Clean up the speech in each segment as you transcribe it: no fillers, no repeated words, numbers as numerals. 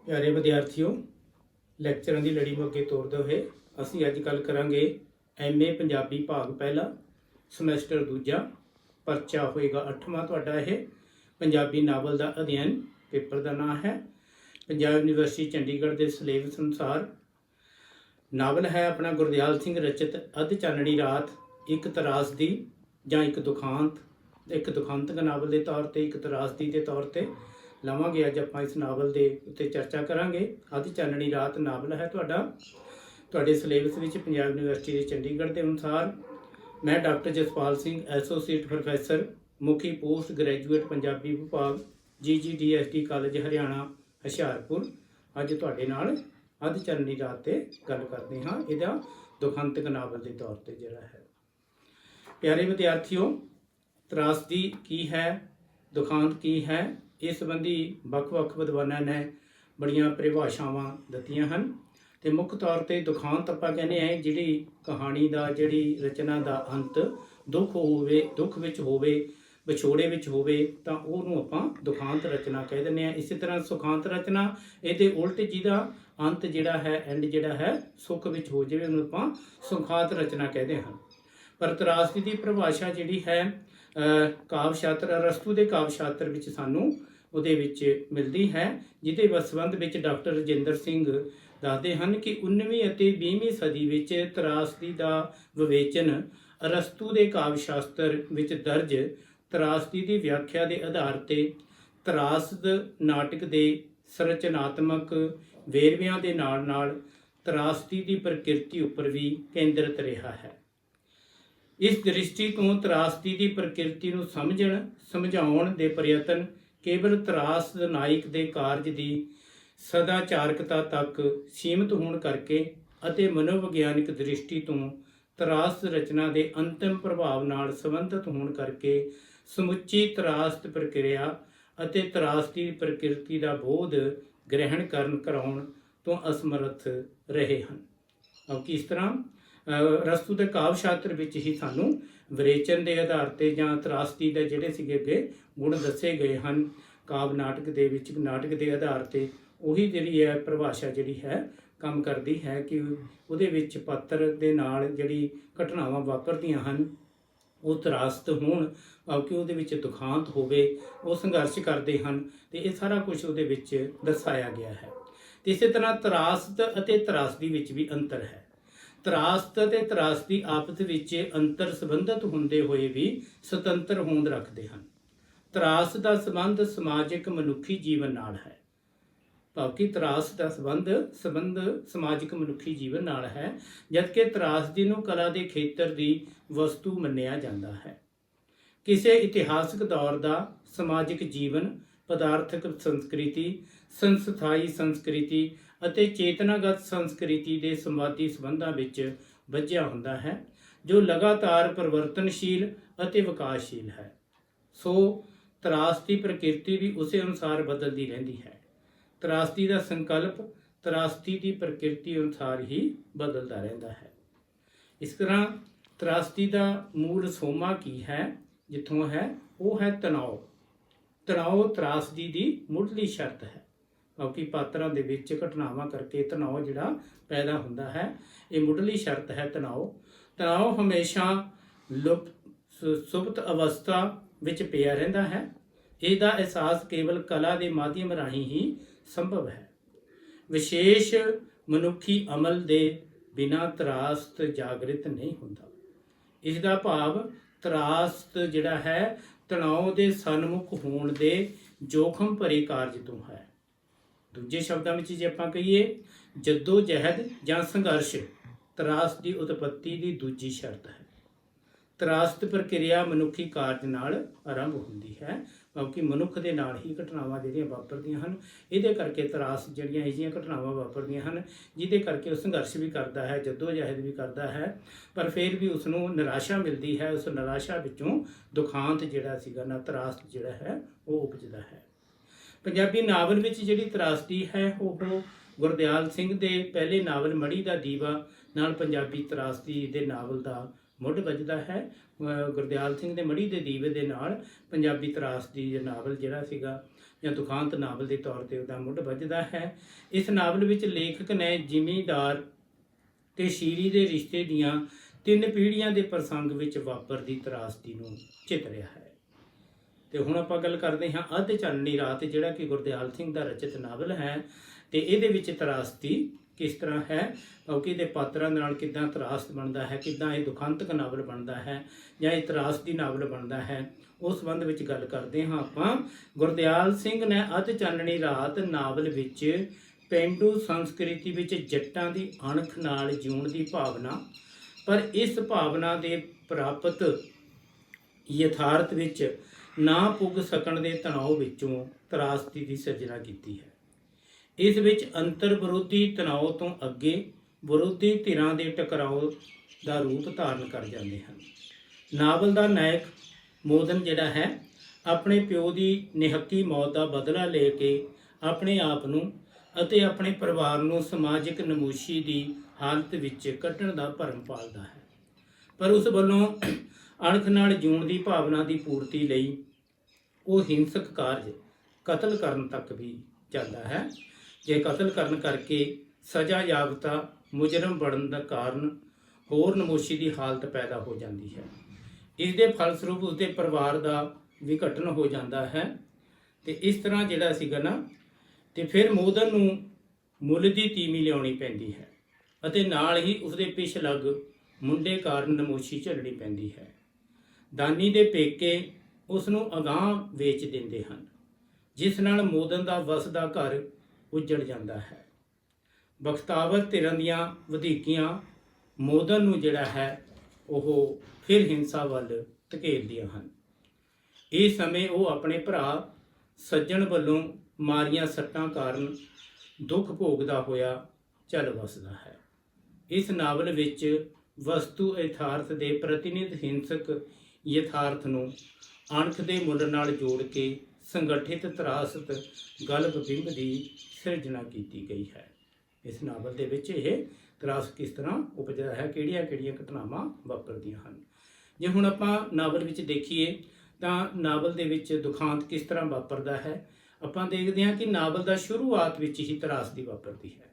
प्यारे विद्यार्थियों, ਲੈਕਚਰਾਂ ਦੀ ਲੜੀ ਨੂੰ ਅੱਗੇ ਤੋਰਦੇ ਹੋਏ ਅਸੀਂ ਅੱਜ ਕੱਲ੍ਹ ਕਰਾਂਗੇ MA ਪੰਜਾਬੀ ਭਾਗ ਪਹਿਲਾ ਸਮੈਸਟਰ ਦੂਜਾ। ਪਰਚਾ ਹੋਏਗਾ 8ਵਾਂ ਤੁਹਾਡਾ। ਇਹ ਪੰਜਾਬੀ ਨਾਵਲ ਦਾ ਅਧਿਐਨ ਪੇਪਰ ਦਾ ਨਾਮ ਹੈ। ਪੰਜਾਬ ਯੂਨੀਵਰਸਿਟੀ ਚੰਡੀਗੜ੍ਹ ਦੇ ਸਿਲੇਬਸ ਅਨੁਸਾਰ ਨਾਵਲ ਹੈ ਆਪਣਾ ਗੁਰਦਿਆਲ ਸਿੰਘ ਰਚਿਤ ਅੱਧ ਚਾਨਣੀ ਰਾਤ, ਇੱਕ ਤਰਾਸਦੀ ਜਾਂ ਇੱਕ ਦੁਖਾਂਤਕ ਨਾਵਲ ਦੇ ਤੌਰ ਤੇ, ਇੱਕ ਤਰਾਸਦੀ ਦੇ ਤੌਰ ਤੇ ਲਵਾਂਗੇ। ਅੱਜ ਆਪਾਂ ਇਸ ਨਾਵਲ ਦੇ ਉੱਤੇ ਚਰਚਾ ਕਰਾਂਗੇ। ਅੱਧ ਚਾਨਣੀ ਰਾਤ ਨਾਵਲ ਹੈ ਤੁਹਾਡੇ ਸਿਲੇਬਸ ਵਿੱਚ ਪੰਜਾਬ ਯੂਨੀਵਰਸਿਟੀ ਦੇ ਚੰਡੀਗੜ੍ਹ ਦੇ ਅਨੁਸਾਰ। ਮੈਂ doctor Jaspal Singh, associate professor, ਮੁਖੀ ਪੋਸਟ ਗ੍ਰੈਜੂਏਟ ਪੰਜਾਬੀ ਵਿਭਾਗ, GGDST ਕਾਲਜ ਹਰਿਆਣਾ ਹੁਸ਼ਿਆਰਪੁਰ, ਅੱਜ ਤੁਹਾਡੇ ਨਾਲ ਅੱਧ ਚਾਨਣੀ ਰਾਤ 'ਤੇ ਗੱਲ ਕਰਦੇ ਹਾਂ। ਇਹਦਾ ਦੁਖਾਂਤਕ ਨਾਵਲ ਦੇ ਤੌਰ 'ਤੇ ਜਿਹੜਾ ਹੈ। ਪਿਆਰੇ ਵਿਦਿਆਰਥੀਓ, ਤਰਾਸਦੀ ਕੀ ਹੈ, ਦੁਖਾਂਤ ਕੀ ਹੈ, ਇਸ ਸੰਬੰਧੀ ਵੱਖ-ਵੱਖ ਵਿਦਵਾਨਾਂ ਨੇ ਬੜੀਆਂ ਪਰਿਭਾਸ਼ਾਵਾਂ ਦਿੱਤੀਆਂ ਹਨ। ਅਤੇ ਮੁੱਖ ਤੌਰ 'ਤੇ ਦੁਖਾਂਤ ਆਪਾਂ ਕਹਿੰਦੇ ਹਾਂ ਜਿਹੜੀ ਕਹਾਣੀ ਦਾ, ਜਿਹੜੀ ਰਚਨਾ ਦਾ ਅੰਤ ਦੁੱਖ ਵਿੱਚ ਹੋਵੇ, ਵਿਛੋੜੇ ਵਿੱਚ ਹੋਵੇ, ਤਾਂ ਉਹਨੂੰ ਆਪਾਂ ਦੁਖਾਂਤ ਰਚਨਾ ਕਹਿ ਦਿੰਦੇ ਹਾਂ। ਇਸੇ ਤਰ੍ਹਾਂ ਸੁਖਾਂਤ ਰਚਨਾ, ਇਹਦੇ ਉਲਟ ਜਿਹਦਾ ਅੰਤ ਜਿਹੜਾ ਹੈ, ਐਂਡ ਜਿਹੜਾ ਹੈ ਸੁੱਖ ਵਿੱਚ ਹੋ ਜਾਵੇ, ਉਹਨੂੰ ਆਪਾਂ ਸੁਖਾਂਤ ਰਚਨਾ ਕਹਿੰਦੇ ਹਾਂ। ਪਰ ਤਰਾਸਦੀ ਦੀ ਪਰਿਭਾਸ਼ਾ ਜਿਹੜੀ ਹੈ ਕਾਵਿ ਸ਼ਾਸਤਰ, ਅਰਸਤੂ ਦੇ ਕਾਵਿ ਸ਼ਾਸਤਰ ਵਿੱਚ ਸਾਨੂੰ ਉਹਦੇ ਵਿੱਚ ਮਿਲਦੀ ਹੈ, ਜਿਹਦੇ ਸੰਬੰਧ ਵਿੱਚ ਡਾਕਟਰ ਰਜਿੰਦਰ ਸਿੰਘ ਦੱਸਦੇ ਹਨ ਕਿ 19ਵੀਂ ਅਤੇ 20ਵੀਂ ਸਦੀ ਵਿੱਚ ਤਰਾਸਦੀ ਦਾ ਵਿਵੇਚਨ ਅਰਸਤੂ ਦੇ ਕਾਵਿ ਸ਼ਾਸਤਰ ਵਿੱਚ ਦਰਜ ਤਰਾਸਦੀ ਦੀ ਵਿਆਖਿਆ ਦੇ ਆਧਾਰ ਤੇ ਤਰਾਸਦ ਨਾਟਕ ਦੇ ਸੰਰਚਨਾਤਮਕ ਵੇਰਵਿਆਂ ਦੇ ਨਾਲ ਤਰਾਸਦੀ ਦੀ ਪ੍ਰਕਿਰਤੀ ਉੱਪਰ ਵੀ ਕੇਂਦਰਿਤ ਰਿਹਾ ਹੈ। ਇਸ ਦ੍ਰਿਸ਼ਟੀ ਤੋਂ ਤਰਾਸਦੀ ਦੀ ਪ੍ਰਕਿਰਤੀ ਨੂੰ ਸਮਝਾਉਣ ਦੇ ਪ੍ਰਯਤਨ ਕੇਵਲ ਤਰਾਸਦ ਨਾਇਕ ਦੇ ਕਾਰਜ ਦੀ ਸਦਾਚਾਰਕਤਾ ਤੱਕ ਸੀਮਿਤ ਹੋਣ ਕਰਕੇ ਅਤੇ ਮਨੋਵਿਗਿਆਨਿਕ ਦ੍ਰਿਸ਼ਟੀ ਤੋਂ ਤਰਾਸਦ ਰਚਨਾ ਦੇ ਅੰਤਿਮ ਪ੍ਰਭਾਵ ਨਾਲ ਸੰਬੰਧਿਤ ਹੋਣ ਕਰਕੇ ਸਮੁੱਚੀ ਤਰਾਸਦ ਪ੍ਰਕਿਰਿਆ ਅਤੇ ਤਰਾਸਦੀ ਦੀ ਪ੍ਰਕਿਰਤੀ ਦਾ ਬੋਧ ਗ੍ਰਹਿਣ ਕਰਾਉਣ ਤੋਂ ਅਸਮਰੱਥ ਰਹੇ ਹਨ। ਕਿਉਂਕਿ ਇਸ ਤਰ੍ਹਾਂ ਅਰਸਤੂ ਦੇ ਕਾਵਿ ਸ਼ਾਸਤਰ ਵਿੱਚ ਹੀ ਸਾਨੂੰ ਵਿਰੇਚਨ ਦੇ ਆਧਾਰ 'ਤੇ ਜਾਂ ਤਰਾਸਦੀ ਦੇ ਜਿਹੜੇ ਸੀਗੇ ਅੱਗੇ ਗੁਣ ਦੱਸੇ ਗਏ ਹਨ ਕਾਵਿ ਨਾਟਕ ਦੇ ਵਿੱਚ, ਨਾਟਕ ਦੇ ਆਧਾਰ 'ਤੇ ਉਹੀ ਜਿਹੜੀ ਹੈ ਪਰਿਭਾਸ਼ਾ ਜਿਹੜੀ ਹੈ ਕੰਮ ਕਰਦੀ ਹੈ ਕਿ ਉਹਦੇ ਵਿੱਚ ਪਾਤਰ ਦੇ ਨਾਲ ਜਿਹੜੀ ਘਟਨਾਵਾਂ ਵਾਪਰਦੀਆਂ ਹਨ ਉਹ ਤਰਾਸਦ ਹੋਣ, ਕਿਉਂਕਿ ਉਹਦੇ ਵਿੱਚ ਦੁਖਾਂਤ ਹੋਵੇ, ਉਹ ਸੰਘਰਸ਼ ਕਰਦੇ ਹਨ, ਅਤੇ ਇਹ ਸਾਰਾ ਕੁਝ ਉਹਦੇ ਵਿੱਚ ਦਰਸਾਇਆ ਗਿਆ ਹੈ। ਅਤੇ ਇਸੇ ਤਰ੍ਹਾਂ ਤਰਾਸਦ ਅਤੇ ਤਰਾਸਦੀ ਵਿੱਚ ਵੀ ਅੰਤਰ ਹੈ। ਤਰਾਸਦ ਅਤੇ ਤਰਾਸਦੀ ਆਪਸ ਵਿੱਚ ਅੰਤਰ ਸੰਬੰਧਿਤ ਹੁੰਦੇ ਹੋਏ ਵੀ ਸੁਤੰਤਰ ਹੋਂਦ ਰੱਖਦੇ ਹਨ। ਤਰਾਸਦ ਦਾ ਸੰਬੰਧ ਸਮਾਜਿਕ ਮਨੁੱਖੀ ਜੀਵਨ ਨਾਲ ਹੈ, ਕਿਉਂਕਿ ਤਰਾਸ ਦਾ ਸੰਬੰਧ ਸਮਾਜਿਕ ਮਨੁੱਖੀ ਜੀਵਨ ਨਾਲ ਹੈ, ਜਦਕਿ ਤਰਾਸਦੀ ਨੂੰ ਕਲਾ ਦੇ ਖੇਤਰ ਦੀ ਵਸਤੂ ਮੰਨਿਆ ਜਾਂਦਾ ਹੈ। ਕਿਸੇ ਇਤਿਹਾਸਕ ਦੌਰ ਦਾ ਸਮਾਜਿਕ ਜੀਵਨ ਪਦਾਰਥਕ ਸੰਸਕ੍ਰਿਤੀ, ਸੰਸਥਾਈ ਸੰਸਕ੍ਰਿਤੀ ਅਤੇ ਚੇਤਨਾਗਤ ਸੰਸਕ੍ਰਿਤੀ ਦੇ ਸੰਵਾਦੀ ਸੰਬੰਧਾਂ ਵਿੱਚ ਬੱਝਿਆ ਹੁੰਦਾ ਹੈ, ਜੋ ਲਗਾਤਾਰ ਪਰਿਵਰਤਨਸ਼ੀਲ ਅਤੇ ਵਿਕਾਸਸ਼ੀਲ ਹੈ। ਸੋ ਤਰਾਸਦੀ ਪ੍ਰਕਿਰਤੀ ਵੀ ਉਸੇ ਅਨੁਸਾਰ ਬਦਲਦੀ ਰਹਿੰਦੀ ਹੈ। ਤਰਾਸਦੀ ਦਾ ਸੰਕਲਪ ਤਰਾਸਦੀ ਦੀ ਪ੍ਰਕਿਰਤੀ ਅਨੁਸਾਰ ਹੀ ਬਦਲਦਾ ਰਹਿੰਦਾ ਹੈ। ਇਸ ਤਰ੍ਹਾਂ ਤਰਾਸਦੀ ਦਾ ਮੂਲ ਸੋਮਾ ਕੀ ਹੈ, ਜਿੱਥੋਂ ਹੈ, ਉਹ ਹੈ ਤਣਾਅ। ਤਣਾਅ ਤਰਾਸਦੀ ਦੀ ਮੁੱਢਲੀ ਸ਼ਰਤ ਹੈ, ਕਿਉਂਕਿ ਪਾਤਰਾਂ ਦੇ ਵਿੱਚ ਘਟਨਾਵਾਂ ਕਰਕੇ ਤਣਾਅ ਜਿਹੜਾ ਪੈਦਾ ਹੁੰਦਾ ਹੈ, ਇਹ ਮੁੱਢਲੀ ਸ਼ਰਤ ਹੈ ਤਣਾਅ ਹਮੇਸ਼ਾ ਸੁਪਤ ਅਵਸਥਾ ਵਿੱਚ ਪਿਆ ਰਹਿੰਦਾ ਹੈ। ਇਹਦਾ ਅਹਿਸਾਸ ਕੇਵਲ ਕਲਾ ਦੇ ਮਾਧਿਅਮ ਰਾਹੀਂ ਹੀ ਸੰਭਵ ਹੈ। ਵਿਸ਼ੇਸ਼ ਮਨੁੱਖੀ ਅਮਲ ਦੇ ਬਿਨਾਂ ਤਰਾਸਦ ਜਾਗਰਿਤ ਨਹੀਂ ਹੁੰਦਾ। ਇਸ ਦਾ ਭਾਵ ਤਰਾਸਦ ਜਿਹੜਾ ਹੈ ਤਣਾਅ ਦੇ ਸਨਮੁਖ ਹੋਣ ਦੇ ਜੋਖਮ ਭਰੇ ਕਾਰਜ ਤੋਂ ਹੈ। ਦੂਜੇ ਸ਼ਬਦਾਂ ਵਿੱਚ ਜੇ ਆਪਾਂ ਕਹੀਏ, ਜੱਦੋ ਜਹਿਦ ਜਾਂ ਸੰਘਰਸ਼ ਤਰਾਸਦ ਦੀ ਉਤਪੱਤੀ ਦੀ ਦੂਜੀ ਸ਼ਰਤ ਹੈ। ਤਰਾਸਦ ਪ੍ਰਕਿਰਿਆ ਮਨੁੱਖੀ ਕਾਰਜ ਨਾਲ ਆਰੰਭ ਹੁੰਦੀ ਹੈ, ਕਿਉਂਕਿ ਮਨੁੱਖ ਦੇ ਨਾਲ ਹੀ ਘਟਨਾਵਾਂ ਜਿਹੜੀਆਂ ਵਾਪਰਦੀਆਂ ਹਨ। ਇਹਦੇ ਕਰਕੇ ਤਰਾਸ ਜਿਹੜੀਆਂ ਅਜਿਹੀਆਂ ਘਟਨਾਵਾਂ ਵਾਪਰਦੀਆਂ ਹਨ ਜਿਹਦੇ ਕਰਕੇ ਉਹ ਸੰਘਰਸ਼ ਵੀ ਕਰਦਾ ਹੈ, ਜੱਦੋ ਜਹਿਦ ਵੀ ਕਰਦਾ ਹੈ, ਪਰ ਫਿਰ ਵੀ ਉਸਨੂੰ ਨਿਰਾਸ਼ਾ ਮਿਲਦੀ ਹੈ। ਉਸ ਨਿਰਾਸ਼ਾ ਵਿੱਚੋਂ ਦੁਖਾਂਤ ਜਿਹੜਾ ਸੀਗਾ ਨਾ, ਤਰਾਸਦ ਜਿਹੜਾ ਹੈ ਉਹ ਉਪਜਦਾ ਹੈ। ਪੰਜਾਬੀ ਨਾਵਲ ਵਿੱਚ ਜਿਹੜੀ ਤਰਾਸਦੀ ਹੈ ਉਹ ਗੁਰਦਿਆਲ ਸਿੰਘ ਦੇ ਪਹਿਲੇ ਨਾਵਲ ਮੜੀ ਦਾ ਦੀਵਾ ਨਾਲ ਪੰਜਾਬੀ ਤਰਾਸਦੀ ਦੇ ਨਾਵਲ ਦਾ ਮੁੱਢ ਵੱਜਦਾ ਹੈ। ਗੁਰਦਿਆਲ ਸਿੰਘ ਦੇ ਮੜੀ ਦੇ ਦੀਵੇ ਦੇ ਨਾਲ ਪੰਜਾਬੀ ਤਰਾਸਦੀ ਨਾਵਲ ਜਿਹੜਾ ਸੀਗਾ ਜਾਂ ਦੁਖਾਂਤ ਨਾਵਲ ਦੇ ਤੌਰ ਤੇ ਉਹਦਾ ਮੁੱਢ ਵੱਜਦਾ ਹੈ। ਇਸ ਨਾਵਲ ਵਿੱਚ ਲੇਖਕ ਨੇ ਜ਼ਿਮੀਂਦਾਰ ਤੇ ਸ਼ੀਰੀ ਦੇ ਰਿਸ਼ਤੇ ਦੀਆਂ 3 ਪੀੜ੍ਹੀਆਂ ਦੇ ਪ੍ਰਸੰਗ ਵਿੱਚ ਵਾਪਰਦੀ ਤਰਾਸਦੀ ਨੂੰ ਚਿਤਰਿਆ ਹੈ। ਤੇ ਹੁਣ ਆਪਾਂ ਗੱਲ ਕਰਦੇ ਹਾਂ ਅੱਧ ਚਾਨਣੀ ਰਾਤ, ਜਿਹੜਾ ਕਿ ਗੁਰਦਿਆਲ ਸਿੰਘ ਦਾ ਰਚਿਤ ਨਾਵਲ ਹੈ। ਤੇ ਇਹਦੇ ਵਿੱਚ ਤਰਾਸਦੀ ਕਿਸ ਤਰ੍ਹਾਂ ਹੈ, ਕਿਉਂਕਿ ਇਹਦੇ ਪਾਤਰਾਂ ਦੇ ਨਾਲ ਕਿੱਦਾਂ ਤਰਾਸਦ ਬਣਦਾ ਹੈ, ਕਿੱਦਾਂ ਇਹ ਦੁਖਾਂਤਕ ਨਾਵਲ ਬਣਦਾ ਹੈ ਜਾਂ ਇਹ ਤਰਾਸਦੀ ਨਾਵਲ ਬਣਦਾ ਹੈ, ਉਸ ਸੰਬੰਧ ਵਿੱਚ ਗੱਲ ਕਰਦੇ ਹਾਂ ਆਪਾਂ। ਗੁਰਦਿਆਲ ਸਿੰਘ ਨੇ ਅੱਧ ਚਾਨਣੀ ਰਾਤ ਨਾਵਲ ਵਿੱਚ ਪੇਂਡੂ ਸੰਸਕ੍ਰਿਤੀ ਵਿੱਚ ਜੱਟਾਂ ਦੀ ਅਣਖ ਨਾਲ ਜਿਉਣ ਦੀ ਭਾਵਨਾ, ਪਰ ਇਸ ਭਾਵਨਾ ਦੇ ਪ੍ਰਾਪਤ ਯਥਾਰਥ ਵਿੱਚ ਨਾ ਪੁੱਗ ਸਕਣ ਦੇ ਤਣਾਅ ਵਿੱਚੋਂ ਤਰਾਸਦੀ ਦੀ ਸਿਰਜਣਾ ਕੀਤੀ ਹੈ। ਇਸ ਵਿੱਚ ਅੰਤਰ ਵਿਰੋਧੀ ਤਣਾਅ ਤੋਂ ਅੱਗੇ ਵਿਰੋਧੀ ਧਿਰਾਂ ਦੇ ਟਕਰਾਓ ਦਾ ਰੂਪ ਧਾਰਨ ਕਰ ਜਾਂਦੇ ਹਨ। ਨਾਵਲ ਦਾ ਨਾਇਕ ਮੋਦਨ ਜਿਹੜਾ ਹੈ, ਆਪਣੇ ਪਿਓ ਦੀ ਨਿਹੱਕੀ ਮੌਤ ਦਾ ਬਦਲਾ ਲੈ ਕੇ ਆਪਣੇ ਆਪ ਨੂੰ ਅਤੇ ਆਪਣੇ ਪਰਿਵਾਰ ਨੂੰ ਸਮਾਜਿਕ ਨਮੋਸ਼ੀ ਦੀ ਹਾਲਤ ਵਿੱਚ ਕੱਢਣ ਦਾ ਭਰਮ ਪਾਲਦਾ ਹੈ, ਪਰ ਉਸ ਵੱਲੋਂ ਅਣਖ ਨਾਲ ਜਿਉਣ ਦੀ ਭਾਵਨਾ ਦੀ ਪੂਰਤੀ ਲਈ ਉਹ ਹਿੰਸਕ ਕਾਰਜ ਕਤਲ ਕਰਨ ਤੱਕ ਵੀ ਜਾਂਦਾ ਹੈ। ਜੇ ਕਤਲ ਕਰਨ ਕਰਕੇ ਸਜ਼ਾ ਯਾਫਤਾ ਮੁਜਰਮ ਬਣਨ ਦਾ ਕਾਰਨ ਹੋਰ ਨਮੋਸ਼ੀ ਦੀ ਹਾਲਤ ਪੈਦਾ ਹੋ ਜਾਂਦੀ ਹੈ। ਇਸ ਦੇ ਫਲਸਰੂਪ ਉਸਦੇ ਪਰਿਵਾਰ ਦਾ ਵਿਘਟਨ ਹੋ ਜਾਂਦਾ ਹੈ। ਤੇ ਇਸ ਤਰ੍ਹਾਂ ਜਿਹੜਾ ਸੀਗਾ ਨਾ, ਤੇ ਫਿਰ ਮੋਦਨ ਨੂੰ ਮੁੱਲ ਦੀ ਤੀਵੀਂ ਲਿਆਉਣੀ ਪੈਂਦੀ ਹੈ ਅਤੇ ਨਾਲ ਹੀ ਉਸਦੇ ਪਿੱਛ ਲੱਗ ਮੁੰਡੇ ਕਾਰਨ ਨਮੋਸ਼ੀ ਝੱਲਣੀ ਪੈਂਦੀ ਹੈ। ਦਾਨੀ ਦੇ ਪੇਕੇ ਉਸ ਨੂੰ ਅਗਾਂਹ ਵੇਚ ਦਿੰਦੇ ਹਨ, ਜਿਸ ਨਾਲ ਮੋਦਨ ਦਾ ਵਸਦਾ ਘਰ ਉੱਜੜ ਜਾਂਦਾ ਹੈ। ਬਖਤਾਵਰ ਧਿਰਾਂ ਦੀਆਂ ਵਧੀਕੀਆਂ ਮੋਦਨ ਨੂੰ ਜਿਹੜਾ ਹੈ ਉਹ ਫਿਰ ਹਿੰਸਾ ਵੱਲ ਧਕੇਲਦੀਆਂ ਹਨ। ਇਸ ਸਮੇਂ ਉਹ ਆਪਣੇ ਭਰਾ ਸੱਜਣ ਵੱਲੋਂ ਮਾਰੀਆਂ ਸੱਟਾਂ ਕਾਰਨ ਦੁੱਖ ਭੋਗਦਾ ਹੋਇਆ ਚੱਲ ਵਸਦਾ ਹੈ। ਇਸ ਨਾਵਲ ਵਿੱਚ ਵਸਤੂ ਯਥਾਰਥ ਦੇ ਪ੍ਰਤੀਨਿਧ ਹਿੰਸਕ ਯਥਾਰਥ ਨੂੰ ਅਣਖ ਦੇ ਮੁੱਲ ਨਾਲ ਜੋੜ ਕੇ ਸੰਗਠਿਤ ਤਰਾਸਤ ਗਲਪ ਬਿੰਬ ਦੀ ਸਿਰਜਣਾ ਕੀਤੀ ਗਈ ਹੈ। ਇਸ ਨਾਵਲ ਦੇ ਵਿੱਚ ਇਹ ਤਰਾਸ ਕਿਸ ਤਰ੍ਹਾਂ ਉਪਜਦਾ ਹੈ, ਕਿਹੜੀਆਂ ਘਟਨਾਵਾਂ ਵਾਪਰਦੀਆਂ ਹਨ। ਜੇ ਹੁਣ ਆਪਾਂ ਨਾਵਲ ਵਿੱਚ ਦੇਖੀਏ ਤਾਂ ਨਾਵਲ ਦੇ ਵਿੱਚ ਦੁਖਾਂਤ ਕਿਸ ਤਰ੍ਹਾਂ ਵਾਪਰਦਾ ਹੈ, ਆਪਾਂ ਦੇਖਦੇ ਹਾਂ ਕਿ ਨਾਵਲ ਦਾ ਸ਼ੁਰੂਆਤ ਵਿੱਚ ਹੀ ਤਰਾਸਦੀ ਵਾਪਰਦੀ ਹੈ।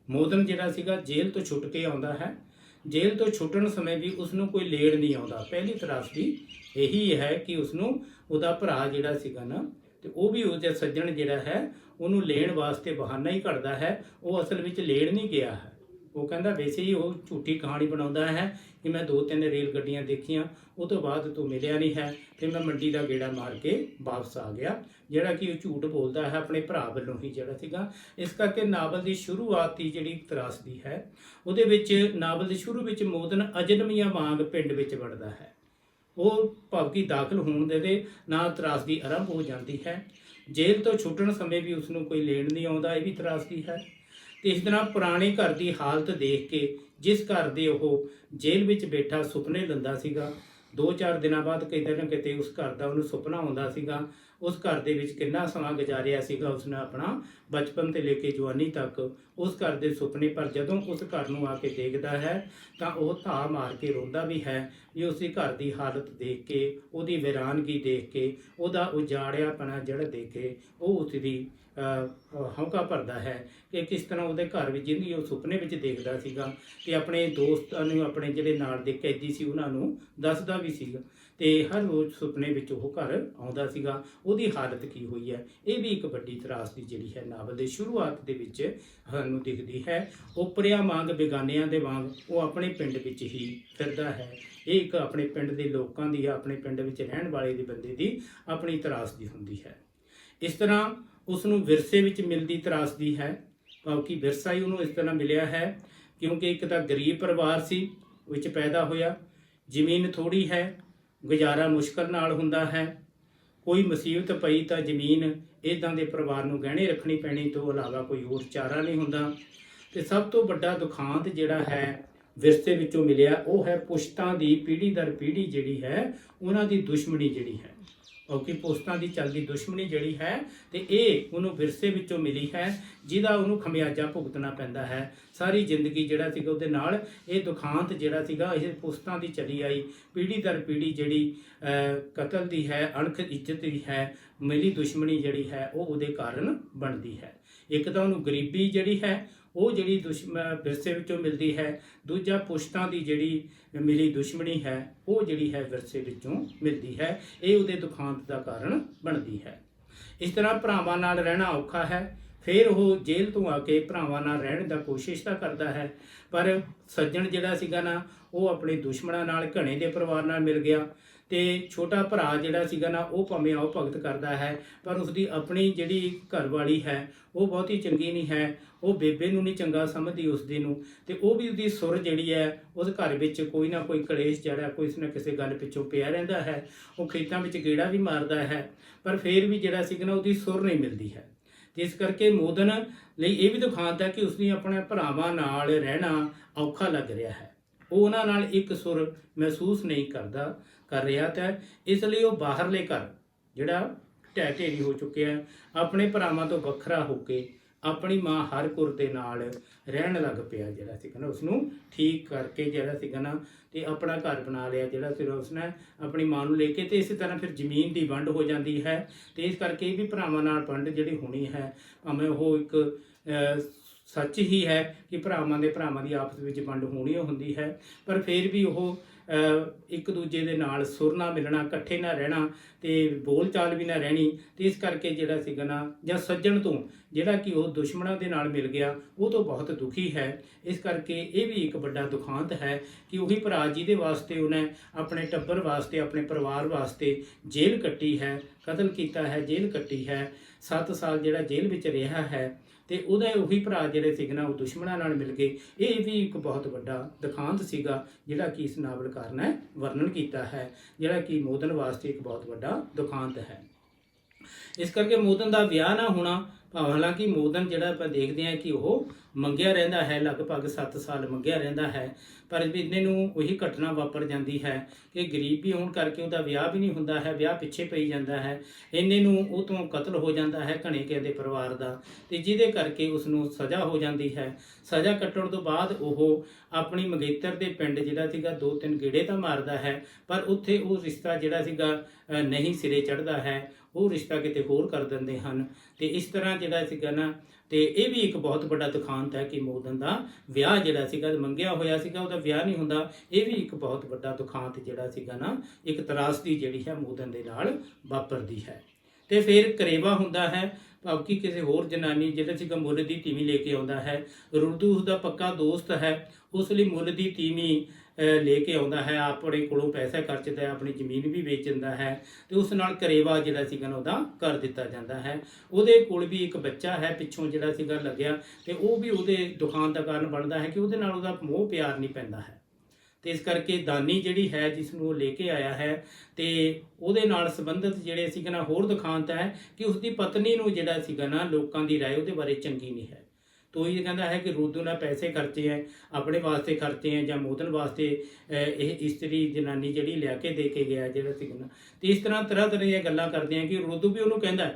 ਮੋਦਨ ਜਿਹੜਾ ਸੀਗਾ ਜੇਲ੍ਹ ਤੋਂ ਛੁੱਟ ਕੇ ਆਉਂਦਾ ਹੈ। ਜੇਲ੍ਹ ਤੋਂ ਛੁੱਟਣ ਸਮੇਂ ਵੀ ਉਸ ਨੂੰ ਕੋਈ ਲੇੜ ਨਹੀਂ ਆਉਂਦਾ। ਪਹਿਲੀ ਤਰਾਸਦੀ ਇਹੀ ਹੈ ਕਿ ਉਸ ਨੂੰ ਉਹਦਾ ਭਰਾ ਜਿਹੜਾ ਸੀਗਾ ਨਾ, ਤੇ ਉਹ ਵੀ ਉਹਦੇ ਸੱਜਣ ਜਿਹੜਾ ਹੈ ਉਹਨੂੰ ਲੈਣ ਵਾਸਤੇ ਬਹਾਨਾ ਹੀ ਘੜਦਾ ਹੈ। ਉਹ ਅਸਲ ਵਿੱਚ ਲੈਣ ਨਹੀਂ ਗਿਆ ਹੈ। ਉਹ ਕਹਿੰਦਾ ਵੈਸੇ ਹੀ ਉਹ ਝੂਠੀ ਕਹਾਣੀ ਬਣਾਉਂਦਾ ਹੈ ਕਿ ਮੈਂ 2-3 ਰੇਲ ਗੱਡੀਆਂ ਦੇਖੀਆਂ, ਉਹ ਤੋਂ ਬਾਅਦ ਤੂੰ ਮਿਲਿਆ ਨਹੀਂ ਹੈ ਤੇ ਮੈਂ ਮੰਡੀ ਦਾ ਗੇੜਾ ਮਾਰ ਕੇ ਵਾਪਸ ਆ ਗਿਆ, ਜਿਹੜਾ ਕਿ ਉਹ ਝੂਠ ਬੋਲਦਾ ਹੈ ਆਪਣੇ ਭਰਾ ਵੱਲੋਂ ਹੀ ਜਿਹੜਾ ਸੀਗਾ। ਇਸ ਕਰਕੇ ਨਾਵਲ ਦੀ ਸ਼ੁਰੂਆਤ ਦੀ ਜਿਹੜੀ ਤਰਾਸਦੀ ਹੈ, ਉਹਦੇ ਵਿੱਚ ਨਾਵਲ ਦੇ ਸ਼ੁਰੂ ਵਿੱਚ ਮੋਦਨ ਅਜਨਮੀਆਂ ਵਾਂਗ ਪਿੰਡ ਵਿੱਚ ਵੜਦਾ ਹੈ। ਉਹ ਭਾਵਕੀ ਦਾਖਲ ਹੋਣ ਦੇ ਨਾਲ ਤਰਾਸਦੀ ਆਰੰਭ ਹੋ ਜਾਂਦੀ ਹੈ। ਜੇਲ੍ਹ ਤੋਂ ਛੁੱਟਣ ਸਮੇਂ ਵੀ ਉਸ ਨੂੰ ਕੋਈ ਲੈਣ ਨਹੀਂ ਆਉਂਦਾ, ਇਹ ਵੀ ਤਰਾਸਦੀ ਹੈ। ਤੇ ਇਸ ਤਰ੍ਹਾਂ ਪੁਰਾਣੇ ਘਰ ਦੀ ਹਾਲਤ ਦੇਖ ਕੇ, ਜਿਸ ਘਰ ਦੇ ਉਹ ਜੇਲ੍ਹ ਵਿੱਚ ਬੈਠਾ ਸੁਪਨੇ ਲੈਂਦਾ ਸੀਗਾ, 2-4 ਦਿਨਾਂ ਬਾਅਦ ਕਿਤੇ ਨਾ ਕਿਤੇ ਉਸ ਘਰ ਦਾ ਉਹਨੂੰ ਸੁਪਨਾ ਆਉਂਦਾ ਸੀਗਾ। ਉਸ ਘਰ ਦੇ ਵਿੱਚ ਕਿੰਨਾ ਸਮਾਂ ਗੁਜ਼ਾਰਿਆ ਸੀਗਾ ਉਸਨੇ ਆਪਣਾ, ਬਚਪਨ ਤੋਂ ਲੈ ਕੇ ਜਵਾਨੀ ਤੱਕ ਉਸ ਘਰ ਦੇ ਸੁਪਨੇ। ਪਰ ਜਦੋਂ ਉਸ ਘਰ ਨੂੰ ਆ ਕੇ ਦੇਖਦਾ ਹੈ ਤਾਂ ਉਹ ਧਾਹ ਮਾਰ ਕੇ ਰੋਂਦਾ ਵੀ ਹੈ ਵੀ ਉਸੇ ਘਰ ਦੀ ਹਾਲਤ ਦੇਖ ਕੇ, ਉਹਦੀ ਵੀਰਾਨਗੀ ਦੇਖ ਕੇ, ਉਹਦਾ ਉਜਾੜਿਆਪਣਾ ਜਿਹੜਾ ਦੇਖ ਕੇ ਉਹ ਉਸ ਦੀ ਹੌਂਕਾ ਭਰਦਾ ਹੈ ਕਿ ਕਿਸ ਤਰ੍ਹਾਂ ਉਹਦੇ ਘਰ ਵਿੱਚ ਜਿੰਨੀ ਉਹ ਸੁਪਨੇ ਵਿੱਚ ਦੇਖਦਾ ਸੀਗਾ ਤੇ ਆਪਣੇ ਦੋਸਤਾਂ ਨੂੰ, ਆਪਣੇ ਜਿਹੜੇ ਨਾਲ ਦੇ ਕੈਦੀ ਸੀ ਉਹਨਾਂ ਨੂੰ ਦੱਸਦਾ ਵੀ ਸੀਗਾ, ਤੇ ਹਰ ਰੋਜ਼ ਸੁਪਨੇ ਵਿੱਚ ਉਹ ਘਰ ਆਉਂਦਾ ਸੀਗਾ। ਉਹਦੀ ਹਾਲਤ ਕੀ ਹੋਈ ਹੈ, ਇਹ ਵੀ ਇੱਕ ਵੱਡੀ ਤਰਾਸਦੀ ਜਿਹੜੀ ਹੈ ਨਾਵਲ ਦੇ ਸ਼ੁਰੂਆਤ ਦੇ ਵਿੱਚ ਸਾਨੂੰ ਦਿਖਦੀ ਹੈ। ਓਪਰਿਆਂ ਵਾਂਗ ਬੇਗਾਨਿਆਂ ਦੇ ਵਾਂਗ ਉਹ ਆਪਣੇ ਪਿੰਡ ਵਿੱਚ ਹੀ ਫਿਰਦਾ ਹੈ। ਇਹ ਇੱਕ ਆਪਣੇ ਪਿੰਡ ਦੇ ਲੋਕਾਂ ਦੀ, ਆਪਣੇ ਪਿੰਡ ਵਿੱਚ ਰਹਿਣ ਵਾਲੇ ਦੇ ਬੰਦੇ ਦੀ ਆਪਣੀ ਤਰਾਸਦੀ ਹੁੰਦੀ ਹੈ। ਇਸ ਤਰ੍ਹਾਂ ਉਸ ਨੂੰ ਵਿਰਸੇ ਵਿੱਚ ਮਿਲਦੀ ਤਰਾਸਦੀ ਹੈ, ਕਿਉਂਕਿ ਵਿਰਸਾ ਹੀ ਉਹਨੂੰ ਇਸ ਤਰ੍ਹਾਂ ਮਿਲਿਆ ਹੈ ਕਿਉਂਕਿ ਇੱਕ ਤਾਂ ਗਰੀਬ ਪਰਿਵਾਰ ਸੀ ਵਿੱਚ ਪੈਦਾ ਹੋਇਆ, ਜ਼ਮੀਨ ਥੋੜ੍ਹੀ ਹੈ, ਗੁਜ਼ਾਰਾ ਮੁਸ਼ਕਲ ਨਾਲ ਹੁੰਦਾ ਹੈ, ਕੋਈ ਮੁਸੀਬਤ ਪਈ ਤਾਂ ਜ਼ਮੀਨ ਇੱਦਾਂ ਦੇ ਪਰਿਵਾਰ ਨੂੰ ਗਹਿਣੇ ਰੱਖਣੀ ਪੈਣੀ ਤੋਂ ਇਲਾਵਾ ਕੋਈ ਹੋਰ ਚਾਰਾ ਨਹੀਂ ਹੁੰਦਾ। ਤੇ ਸਭ ਤੋਂ ਵੱਡਾ ਦੁਖਾਂਤ ਜਿਹੜਾ ਹੈ ਵਿਰਸੇ ਵਿੱਚੋਂ ਮਿਲਿਆ ਉਹ ਹੈ ਪੁਸ਼ਤਾਂ ਦੀ ਪੀੜ੍ਹੀ ਦਰ ਪੀੜ੍ਹੀ ਜਿਹੜੀ ਹੈ ਉਹਨਾਂ ਦੀ ਦੁਸ਼ਮਣੀ ਜਿਹੜੀ ਹੈ, ਕਿਉਂਕਿ ਪੁਸ਼ਤਾਂ ਦੀ ਚੱਲਦੀ ਦੁਸ਼ਮਣੀ ਜਿਹੜੀ ਹੈ ਤੇ ਇਹ ਉਹਨੂੰ ਵਿਰਸੇ ਵਿੱਚੋਂ ਮਿਲੀ ਹੈ, ਜਿਹਦਾ ਉਹਨੂੰ ਖਮਿਆਜਾ ਭੁਗਤਣਾ ਪੈਂਦਾ ਹੈ। ਸਾਰੀ ਜ਼ਿੰਦਗੀ ਜਿਹੜਾ ਸੀਗਾ ਉਹਦੇ ਨਾਲ ਇਹ ਦੁਖਾਂਤ ਜਿਹੜਾ ਸੀਗਾ ਇਹ ਪੁਸ਼ਤਾਂ ਦੀ ਚਲੀ ਆਈ ਪੀੜ੍ਹੀ ਦਰ ਪੀੜ੍ਹੀ ਜਿਹੜੀ ਕਤਲ ਦੀ ਹੈ, ਅਣਖ ਇੱਜ਼ਤ ਦੀ ਹੈ, ਮਿਲੀ ਦੁਸ਼ਮਣੀ ਜਿਹੜੀ ਹੈ ਉਹ ਉਹਦੇ ਕਾਰਨ ਬਣਦੀ ਹੈ। ਇੱਕ ਤਾਂ ਉਹਨੂੰ ਗਰੀਬੀ ਜਿਹੜੀ ਹੈ ਉਹ ਜਿਹੜੀ ਵਿਰਸੇ ਵਿੱਚੋਂ ਮਿਲਦੀ ਹੈ, ਦੂਜਾ ਪੁਸ਼ਤਾਂ ਦੀ ਜਿਹੜੀ ਮਿਲੀ ਦੁਸ਼ਮਣੀ ਹੈ ਉਹ ਜਿਹੜੀ ਹੈ ਵਿਰਸੇ ਵਿੱਚੋਂ ਮਿਲਦੀ ਹੈ। ਇਹ ਉਹਦੇ ਦੁਖਾਂਤ ਦਾ ਕਾਰਨ ਬਣਦੀ ਹੈ। ਇਸ ਤਰ੍ਹਾਂ ਭਰਾਵਾਂ ਨਾਲ ਰਹਿਣਾ ਔਖਾ ਹੈ। ਫਿਰ ਉਹ ਜੇਲ੍ਹ ਤੋਂ ਆ ਕੇ ਭਰਾਵਾਂ ਨਾਲ ਰਹਿਣ ਦਾ ਕੋਸ਼ਿਸ਼ ਤਾਂ ਕਰਦਾ ਹੈ, ਪਰ ਸੱਜਣ ਜਿਹੜਾ ਸੀਗਾ ਨਾ ਉਹ ਆਪਣੇ ਦੁਸ਼ਮਣਾਂ ਨਾਲ, ਘਣੇ ਦੇ ਪਰਿਵਾਰ ਨਾਲ ਮਿਲ ਗਿਆ। ਤੇ ਛੋਟਾ ਭਰਾ ਜਿਹੜਾ ਸੀਗਾ ਨਾ ਉਹ ਭਾਵੇਂ ਆਓ ਭਗਤ ਕਰਦਾ ਹੈ, ਪਰ ਉਸਦੀ ਆਪਣੀ ਜਿਹੜੀ ਘਰਵਾਲੀ ਹੈ ਉਹ ਬਹੁਤੀ ਚੰਗੀ ਨਹੀਂ ਹੈ। ਉਹ ਬੇਬੇ ਨੂੰ ਨਹੀਂ ਚੰਗਾ ਸਮਝਦੀ ਉਸਦੀ ਨੂੰ, ਤੇ ਉਹ ਵੀ ਉਹਦੀ ਸੁਰ ਜਿਹੜੀ ਹੈ ਉਸ ਘਰ ਵਿੱਚ ਕੋਈ ਨਾ ਕੋਈ ਕਲੇਸ਼ ਜਿਹੜਾ ਕੋਈ ਨਾ ਕਿਸੇ ਗੱਲ ਪਿੱਛੋਂ ਪਿਆ ਰਹਿੰਦਾ ਹੈ। ਉਹ ਖੇਤਾਂ ਵਿੱਚ ਗੇੜਾ ਵੀ ਮਾਰਦਾ ਹੈ, ਪਰ ਫਿਰ ਵੀ ਜਿਹੜਾ ਸੀਗਾ ਨਾ ਉਹਦੀ ਸੁਰ ਨਹੀਂ ਮਿਲਦੀ ਹੈ। ਇਸ ਕਰਕੇ ਮੋਦਨ ਲਈ ਇਹ ਵੀ ਦੁਖਾਂਤ ਹੈ ਕਿ ਉਸਨੇ ਆਪਣੇ ਭਰਾਵਾਂ ਨਾਲ ਰਹਿਣਾ ਔਖਾ ਲੱਗ ਰਿਹਾ ਹੈ। ਉਹ ਉਹਨਾਂ ਨਾਲ ਇੱਕ ਸੁਰ ਮਹਿਸੂਸ ਨਹੀਂ ਕਰ ਰਿਹਾ, ਤਾਂ ਇਸ ਲਈ ਉਹ ਬਾਹਰਲੇ ਘਰ ਜਿਹੜਾ ਢਹਿ ਢੇਰੀ ਹੋ ਚੁੱਕਿਆ ਹੈ, ਆਪਣੇ ਭਰਾਵਾਂ ਤੋਂ ਵੱਖਰਾ ਹੋ ਕੇ ਆਪਣੀ ਮਾਂ ਹਰਕੁਰ ਦੇ ਨਾਲ ਰਹਿਣ ਲੱਗ ਪਿਆ। ਜਿਹੜਾ ਸੀਗਾ ਨਾ ਉਸਨੂੰ ਠੀਕ ਕਰਕੇ ਜਿਹੜਾ ਸੀਗਾ ਨਾ ਤੇ ਆਪਣਾ ਘਰ ਬਣਾ ਲਿਆ ਜਿਹੜਾ ਫਿਰ ਉਸਨੇ ਆਪਣੀ ਮਾਂ ਨੂੰ ਲੈ ਕੇ। ਤੇ ਇਸੇ ਤਰ੍ਹਾਂ ਫਿਰ ਜ਼ਮੀਨ ਦੀ ਵੰਡ ਹੋ ਜਾਂਦੀ ਹੈ। ਤੇ ਇਸ ਕਰਕੇ ਇਹ ਵੀ ਭਰਾਵਾਂ ਨਾਲ ਵੰਡ ਜਿਹੜੀ ਹੋਣੀ ਹੈ, ਭਾਵੇਂ ਉਹ ਇੱਕ ਸੱਚ ਹੀ ਹੈ ਕਿ ਭਰਾਵਾਂ ਦੀ ਆਪਸ ਵਿੱਚ ਵੰਡ ਹੋਣੀ ਹੁੰਦੀ ਹੈ, ਪਰ ਫਿਰ ਵੀ ਉਹ ਇੱਕ ਦੂਜੇ ਦੇ ਨਾਲ ਸੁਰ ਨਾ ਮਿਲਣਾ, ਇਕੱਠੇ ਨਾ ਰਹਿਣਾ ਤੇ ਬੋਲ ਚਾਲ ਵੀ ਨਾ ਰਹਿਣੀ। ਤੇ ਇਸ ਕਰਕੇ ਜਿਹੜਾ ਸੀਗਾ ਨਾ ਜਾਂ ਸੱਜਣ ਤੋਂ ਜਿਹੜਾ ਕਿ ਉਹ ਦੁਸ਼ਮਣਾਂ ਦੇ ਨਾਲ ਮਿਲ ਗਿਆ ਉਹ ਤੋਂ ਬਹੁਤ ਦੁਖੀ ਹੈ। ਇਸ ਕਰਕੇ ਇਹ ਵੀ ਇੱਕ ਵੱਡਾ ਦੁਖਾਂਤ ਹੈ ਕਿ ਉਹੀ ਭਰਾ ਜਿਹਦੇ ਵਾਸਤੇ ਉਹਨੇ ਆਪਣੇ ਟੱਬਰ ਵਾਸਤੇ, ਆਪਣੇ ਪਰਿਵਾਰ ਵਾਸਤੇ ਜੇਲ੍ਹ ਕੱਟੀ ਹੈ, ਕਤਲ ਕੀਤਾ ਹੈ, ਜੇਲ੍ਹ ਕੱਟੀ ਹੈ, 7 ਸਾਲ ਜਿਹੜਾ ਜੇਲ੍ਹ ਵਿੱਚ ਰਿਹਾ ਹੈ, ਤੇ ਉਹਦੇ ਉਹੀ ਭਰਾ ਜਿਹੜੇ ਸੀਗੇ ਨਾ ਉਹ ਦੁਸ਼ਮਣਾਂ ਨਾਲ ਮਿਲ ਗਏ। ਇਹ ਵੀ ਇੱਕ ਬਹੁਤ ਵੱਡਾ ਦੁਖਾਂਤ ਸੀਗਾ ਜਿਹੜਾ ਕਿ ਇਸ ਨਾਵਲਕਾਰ ਨੇ ਵਰਣਨ ਕੀਤਾ ਹੈ, ਜਿਹੜਾ ਕਿ ਮੋਦਨ ਵਾਸਤੇ ਇੱਕ ਬਹੁਤ ਵੱਡਾ ਦੁਖਾਂਤ ਹੈ। ਇਸ ਕਰਕੇ ਮੋਦਨ ਦਾ ਵਿਆਹ ਨਾ ਹੋਣਾ, ਹਾਲਾਂਕਿ ਮੋਦਨ ਜਿਹੜਾ ਆਪਾਂ ਦੇਖਦੇ ਹਾਂ ਕਿ ਉਹ ਮੰਗਿਆ ਰਹਿੰਦਾ ਹੈ, ਲਗਭਗ 7 ਸਾਲ ਮੰਗਿਆ ਰਹਿੰਦਾ ਹੈ, ਪਰ ਇੰਨੇ ਨੂੰ ਉਹੀ ਘਟਨਾ ਵਾਪਰ ਜਾਂਦੀ ਹੈ ਕਿ ਗਰੀਬੀ ਹੋਣ ਕਰਕੇ ਉਹਦਾ ਵਿਆਹ ਵੀ ਨਹੀਂ ਹੁੰਦਾ ਹੈ, ਵਿਆਹ ਪਿੱਛੇ ਪਈ ਜਾਂਦਾ ਹੈ। ਇੰਨੇ ਨੂੰ ਉਹ ਤੋਂ ਕਤਲ ਹੋ ਜਾਂਦਾ ਹੈ ਘਣੇ ਕੇ ਦੇ ਪਰਿਵਾਰ ਦਾ, ਤੇ ਜਿਹਦੇ ਕਰਕੇ ਉਸ ਨੂੰ ਸਜ਼ਾ ਹੋ ਜਾਂਦੀ ਹੈ। ਸਜ਼ਾ ਕੱਟਣ ਤੋਂ ਬਾਅਦ ਉਹ ਆਪਣੀ ਮੰਗੇਤਰ ਦੇ ਪਿੰਡ ਜਿਹੜਾ ਸੀਗਾ 2-3 ਗੇੜੇ ਤਾਂ ਮਾਰਦਾ ਹੈ, ਪਰ ਉੱਥੇ ਉਹ ਰਿਸ਼ਤਾ ਜਿਹੜਾ ਸੀਗਾ ਨਹੀਂ ਸਿਰੇ ਚੜ੍ਹਦਾ ਹੈ, ਉਹ ਰਿਸ਼ਤਾ ਕਿਤੇ ਹੋਰ ਕਰ ਦਿੰਦੇ ਹਨ। ਤੇ ਇਸ ਤਰ੍ਹਾਂ ਜਿਹੜਾ ਸੀਗਾ ਨਾ ਤੇ ਇਹ ਵੀ ਇੱਕ ਬਹੁਤ ਵੱਡਾ ਦੁਖਾਂਤ ਹੈ ਕਿ ਮੋਦਨ ਦਾ ਵਿਆਹ ਜਿਹੜਾ ਸੀਗਾ ਮੰਗਿਆ ਹੋਇਆ ਸੀਗਾ, ਉਹਦਾ ਵਿਆਹ ਨਹੀਂ ਹੁੰਦਾ। ਇਹ ਵੀ ਇੱਕ ਬਹੁਤ ਵੱਡਾ ਦੁਖਾਂਤ ਜਿਹੜਾ ਸੀਗਾ ਨਾ ਇੱਕ ਤਰਾਸਦੀ ਜਿਹੜੀ ਹੈ ਮੋਦਨ ਦੇ ਨਾਲ ਵਾਪਰਦੀ ਹੈ। ਤੇ ਫਿਰ ਕਰੇਵਾ ਹੁੰਦਾ ਹੈ, ਭਾਵ ਕਿ ਕਿਸੇ ਹੋਰ ਜਨਾਨੀ ਜਿਹੜਾ ਸੀਗਾ ਮੁੱਲ ਦੀ ਤੀਵੀਂ ਲੈ ਕੇ ਆਉਂਦਾ ਹੈ। ਰੁਰਦੂ ਉਸਦਾ ਪੱਕਾ ਦੋਸਤ ਹੈ, ਉਸ ਲਈ ਮੁੱਲ ਦੀ ਤੀਵੀਂ ਲੈ ਕੇ ਆਉਂਦਾ ਹੈ, ਆਪਣੇ ਕੋਲੋਂ ਪੈਸਾ ਖਰਚਦਾ ਹੈ, ਆਪਣੀ ਜ਼ਮੀਨ ਵੀ ਵੇਚ ਦਿੰਦਾ ਹੈ, ਤੇ ਉਸ ਨਾਲ ਕਰੇਵਾ ਜਿਹੜਾ ਸੀਗਾ ਨਾ ਉਹਦਾ ਕਰ ਦਿੱਤਾ ਜਾਂਦਾ ਹੈ। ਉਹਦੇ ਕੋਲ ਵੀ ਇੱਕ ਬੱਚਾ ਹੈ ਪਿੱਛੋਂ ਜਿਹੜਾ ਸੀਗਾ ਲੱਗਿਆ, ਤੇ ਉਹ ਵੀ ਉਹਦੇ ਦੁਖਾਂਤ ਦਾ ਕਾਰਨ ਬਣਦਾ ਹੈ ਕਿ ਉਹਦੇ ਨਾਲ ਉਹਦਾ ਮੋਹ ਪਿਆਰ ਨਹੀਂ ਪੈਂਦਾ ਹੈ। ਤੇ ਇਸ ਕਰਕੇ ਦਾਨੀ ਜਿਹੜੀ ਹੈ ਜਿਸ ਨੂੰ ਉਹ ਲੈ ਕੇ ਆਇਆ ਹੈ, ਤੇ ਉਹਦੇ ਨਾਲ ਸੰਬੰਧਿਤ ਜਿਹੜੇ ਸੀਗਾ ਨਾ ਹੋਰ ਦੁਖਾਂਤ ਹੈ ਕਿ ਉਸਦੀ ਪਤਨੀ ਨੂੰ ਜਿਹੜਾ ਸੀਗਾ ਨਾ ਲੋਕਾਂ ਦੀ ਰਾਏ ਉਹਦੇ ਬਾਰੇ ਚੰਗੀ ਨਹੀਂ ਹੈ। ਤੋ ਇਹ ਕਹਿੰਦਾ ਹੈ ਕਿ ਰੁਰਦੂ ਨੇ ਪੈਸੇ ਖਰਚੇ ਹੈ, ਆਪਣੇ ਵਾਸਤੇ ਖਰਚੇ ਹੈ ਜਾਂ ਮੋਦਨ ਵਾਸਤੇ ਇਹ ਇਸਤਰੀ ਜਨਾਨੀ ਜਿਹੜੀ ਲਿਆ ਕੇ ਦੇ ਕੇ ਗਿਆ ਜਿਹੜਾ ਸੀਗਾ ਨਾ। ਤੇ ਇਸ ਤਰ੍ਹਾਂ ਤਰ੍ਹਾਂ ਦੀਆਂ ਗੱਲਾਂ ਕਰਦੇ ਆ ਕਿ ਰੁਰਦੂ ਵੀ ਉਹਨੂੰ ਕਹਿੰਦਾ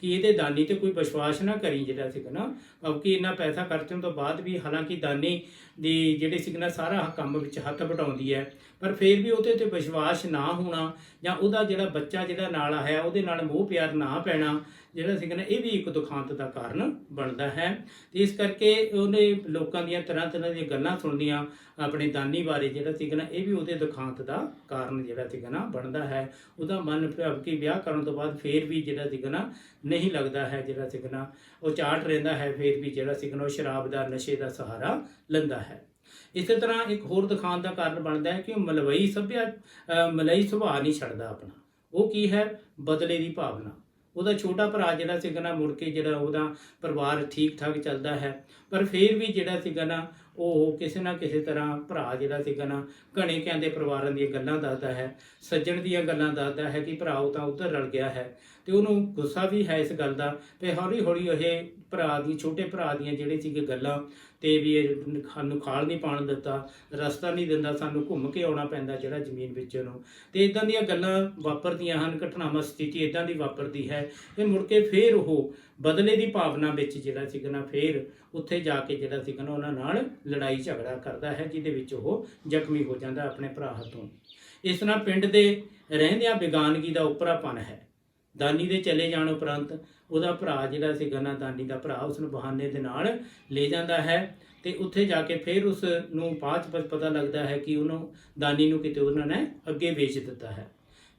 ਕਿ ਇਹਦੇ ਦਾਨੀ ਤੇ ਕੋਈ ਵਿਸ਼ਵਾਸ ਨਾ ਕਰੀ ਜਿਹੜਾ ਸੀਗਾ ਨਾ, ਕਿਉਂਕਿ ਇੰਨਾ ਪੈਸਾ ਖਰਚਣ ਤੋਂ ਬਾਅਦ ਵੀ ਹਾਲਾਂਕਿ ਦਾਨੀ ਦੀ ਜਿਹੜੀ ਸੀਗਾ ਨਾ ਸਾਰਾ ਕੰਮ ਵਿੱਚ ਹੱਥ ਵਟਾਉਂਦੀ ਹੈ, ਪਰ ਫਿਰ ਵੀ ਉਹਦੇ ਤੇ ਵਿਸ਼ਵਾਸ ਨਾ ਹੋਣਾ ਜਾਂ ਉਹਦਾ ਜਿਹੜਾ ਬੱਚਾ ਜਿਹੜਾ ਨਾਲ ਆਇਆ ਉਹਦੇ ਨਾਲ ਮੋਹ ਪਿਆਰ ਨਾ ਪੈਣਾ ਜਿਹੜਾ ਸੀਗਾ ਨਾ ਇਹ ਵੀ ਇੱਕ ਦੁਖਾਂਤ ਦਾ ਕਾਰਨ ਬਣਦਾ ਹੈ। ਤੇ ਇਸ ਕਰਕੇ ਉਹਨੇ ਲੋਕਾਂ ਦੀਆਂ ਤਰ੍ਹਾਂ ਦੀਆਂ ਗੱਲਾਂ ਸੁਣਦੀਆਂ ਆਪਣੇ ਦਾਨੀ ਬਾਰੇ ਜਿਹੜਾ ਸੀਗਾ ਨਾ ਇਹ ਵੀ ਉਹਦੇ ਦੁਖਾਂਤ ਦਾ ਕਾਰਨ ਜਿਹੜਾ ਸੀਗਾ ਨਾ ਬਣਦਾ ਹੈ। ਉਹਦਾ ਮਨ ਭਾਵ ਕਿ ਵਿਆਹ ਕਰਨ ਤੋਂ ਬਾਅਦ ਫਿਰ ਵੀ ਜਿਹੜਾ ਸੀਗਾ ਨਾ ਨਹੀਂ ਲੱਗਦਾ ਹੈ, ਜਿਹੜਾ ਸੀਗਾ ਨਾ ਉਹ ਚਾਟ ਰਹਿੰਦਾ ਹੈ, ਫਿਰ ਵੀ ਜਿਹੜਾ ਸੀਗਾ ਨਾ ਉਹ ਸ਼ਰਾਬ ਦਾ ਨਸ਼ੇ ਦਾ ਸਹਾਰਾ ਲੈਂਦਾ ਹੈ। ਇਸੇ ਤਰ੍ਹਾਂ ਇੱਕ ਹੋਰ ਦੁਖਾਂਤ ਦਾ ਕਾਰਨ ਬਣਦਾ ਹੈ ਕਿ ਮਲਵਈ ਸੁਭਾਅ ਨਹੀਂ ਛੱਡਦਾ ਆਪਣਾ। ਉਹ ਕੀ ਹੈ? ਬਦਲੇ ਦੀ ਭਾਵਨਾ। ਉਹਦਾ ਛੋਟਾ ਭਰਾ ਜਿਹੜਾ ਸੀਗਾ ਨਾ ਮੁੜ ਕੇ ਜਿਹੜਾ ਉਹਦਾ ਪਰਿਵਾਰ ਠੀਕ ਠਾਕ ਚੱਲਦਾ ਹੈ, ਪਰ ਫਿਰ ਵੀ ਜਿਹੜਾ ਸੀਗਾ ਨਾ ਉਹ ਕਿਸੇ ਨਾ ਕਿਸੇ ਤਰ੍ਹਾਂ ਭਰਾ ਜਿਹੜਾ ਸੀਗਾ ਨਾ ਘਣੇ ਕਹਿੰਦੇ ਪਰਿਵਾਰਾਂ ਦੀਆਂ ਗੱਲਾਂ ਦੱਸਦਾ ਹੈ, ਸੱਜਣ ਦੀਆਂ ਗੱਲਾਂ ਦੱਸਦਾ ਹੈ ਕਿ ਭਰਾ ਉਹ ਤਾਂ ਉੱਧਰ ਰਲ ਗਿਆ ਹੈ, ਤੇ ਉਹਨੂੰ ਗੁੱਸਾ ਵੀ ਹੈ ਇਸ ਗੱਲ ਦਾ। ਤੇ ਹੌਲੀ ਹੌਲੀ ਇਹ ਭਰਾ ਦੀ ਛੋਟੇ ਭਰਾ ਦੀਆਂ ਜਿਹੜੇ ਸੀਗੇ ਗੱਲਾਂ ਤੇ ਵੀ ਇਹ ਸਾਨੂੰ ਖਾਲ ਨਹੀਂ ਪਾਣ ਦਿੱਤਾ, ਰਸਤਾ ਨਹੀਂ ਦਿੰਦਾ, ਸਾਨੂੰ ਘੁੰਮ ਕੇ ਆਉਣਾ ਪੈਂਦਾ ਜਿਹੜਾ ਜ਼ਮੀਨ ਵਿੱਚ ਨੂੰ, ਤੇ ਇਦਾਂ ਦੀਆਂ ਗੱਲਾਂ ਵਾਪਰਦੀਆਂ ਹਨ, ਘਟਨਾਵਾਂ ਸਥਿਤੀ ਇਦਾਂ ਦੀ ਵਾਪਰਦੀ ਹੈ ਤੇ ਮੁੜ ਕੇ ਫਿਰ ਉਹ ਬਦਲੇ ਦੀ ਭਾਵਨਾ ਵਿੱਚ ਜਿਹੜਾ ਸੀਗਾ ਨਾ ਫਿਰ ਉੱਥੇ ਜਾ ਕੇ ਜਿਹੜਾ ਸੀਗਾ ਨਾ ਉਹਨਾਂ ਨਾਲ ਲੜਾਈ ਝਗੜਾ ਕਰਦਾ ਹੈ, ਜਿਹਦੇ ਵਿੱਚ ਉਹ ਜ਼ਖਮੀ ਹੋ ਜਾਂਦਾ ਆਪਣੇ ਭਰਾ ਹੱਥੋਂ। ਇਸ ਤਰ੍ਹਾਂ ਪਿੰਡ ਦੇ ਰਹਿੰਦਿਆਂ ਬੇਗਾਨਗੀ ਦਾ ਉਪਰਾਪਨ ਹੈ। ਦਾਨੀ ਦੇ ਚਲੇ ਜਾਣ ਉਪਰੰਤ ਉਹਦਾ ਭਰਾ ਜਿਹੜਾ ਸੀਗਾ ਨਾ, ਦਾਨੀ ਦਾ ਭਰਾ, ਉਸ ਨੂੰ ਬਹਾਨੇ ਦੇ ਨਾਲ ਲੈ ਜਾਂਦਾ ਹੈ ਤੇ ਉੱਥੇ ਜਾ ਕੇ ਫਿਰ ਉਸ ਨੂੰ ਬਾਅਦ 'ਚ ਪਤਾ ਲੱਗਦਾ ਹੈ ਕਿ ਉਹਨੂੰ, ਦਾਨੀ ਨੂੰ, ਕਿਤੇ ਉਹਨਾਂ ਨੇ ਅੱਗੇ ਵੇਚ ਦਿੱਤਾ ਹੈ।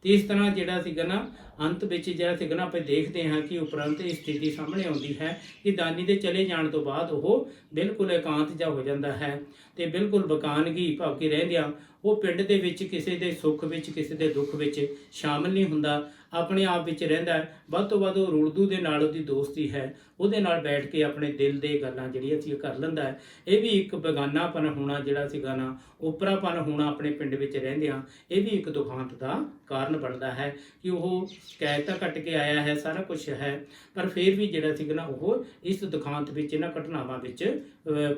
ਤੇ ਇਸ ਤਰ੍ਹਾਂ ਜਿਹੜਾ ਸੀਗਾ ਨਾ, ਅੰਤ ਵਿੱਚ ਜਿਹੜਾ ਸੀਗਾ ਨਾ, ਆਪਾਂ ਦੇਖਦੇ ਹਾਂ ਕਿ ਉਪਰੰਤ ਇਹ ਸਥਿਤੀ ਸਾਹਮਣੇ ਆਉਂਦੀ ਹੈ ਕਿ ਦਾਨੀ ਦੇ ਚਲੇ ਜਾਣ ਤੋਂ ਬਾਅਦ ਉਹ ਬਿਲਕੁਲ ਇਕਾਂਤ ਜਿਹਾ ਹੋ ਜਾਂਦਾ ਹੈ ਤੇ ਬਿਲਕੁਲ ਬਕਾਨਗੀ ਭਾਵ ਕਿ ਰਹਿੰਦਿਆਂ ਉਹ ਪਿੰਡ ਦੇ ਵਿੱਚ ਕਿਸੇ ਦੇ ਸੁੱਖ ਵਿੱਚ, ਕਿਸੇ ਦੇ ਦੁੱਖ ਵਿੱਚ ਸ਼ਾਮਿਲ ਨਹੀਂ ਹੁੰਦਾ, ਆਪਣੇ ਆਪ ਵਿੱਚ ਰਹਿੰਦਾ ਹੈ। ਵੱਧ ਤੋਂ ਵੱਧ ਉਹ ਰੁਲਦੂ ਦੇ ਨਾਲ ਉਹਦੀ ਦੋਸਤੀ ਹੈ, ਉਹਦੇ ਨਾਲ ਬੈਠ ਕੇ ਆਪਣੇ ਦਿਲ ਦੇ ਗੱਲਾਂ ਜਿਹੜੀਆਂ ਸੀ ਕਰ ਲੈਂਦਾ ਹੈ। ਇਹ ਵੀ ਇੱਕ ਬੇਗਾਨਾਪਨ ਹੋਣਾ ਜਿਹੜਾ ਸੀਗਾ ਨਾ, ਓਪਰਾਪਨ ਹੋਣਾ ਆਪਣੇ ਪਿੰਡ ਵਿੱਚ ਰਹਿੰਦਿਆਂ, ਇਹ ਵੀ ਇੱਕ ਦੁਖਾਂਤ ਦਾ ਕਾਰਨ ਬਣਦਾ ਹੈ ਕਿ ਉਹ ਸ਼ਿਕਾਇਤ ਤਾਂ ਕੱਟ ਕੇ ਆਇਆ ਹੈ, ਸਾਰਾ ਕੁਝ ਹੈ, ਪਰ ਫਿਰ ਵੀ ਜਿਹੜਾ ਸੀਗਾ ਨਾ ਉਹ ਇਸ ਦੁਖਾਂਤ ਵਿੱਚ, ਇਹਨਾਂ ਘਟਨਾਵਾਂ ਵਿੱਚ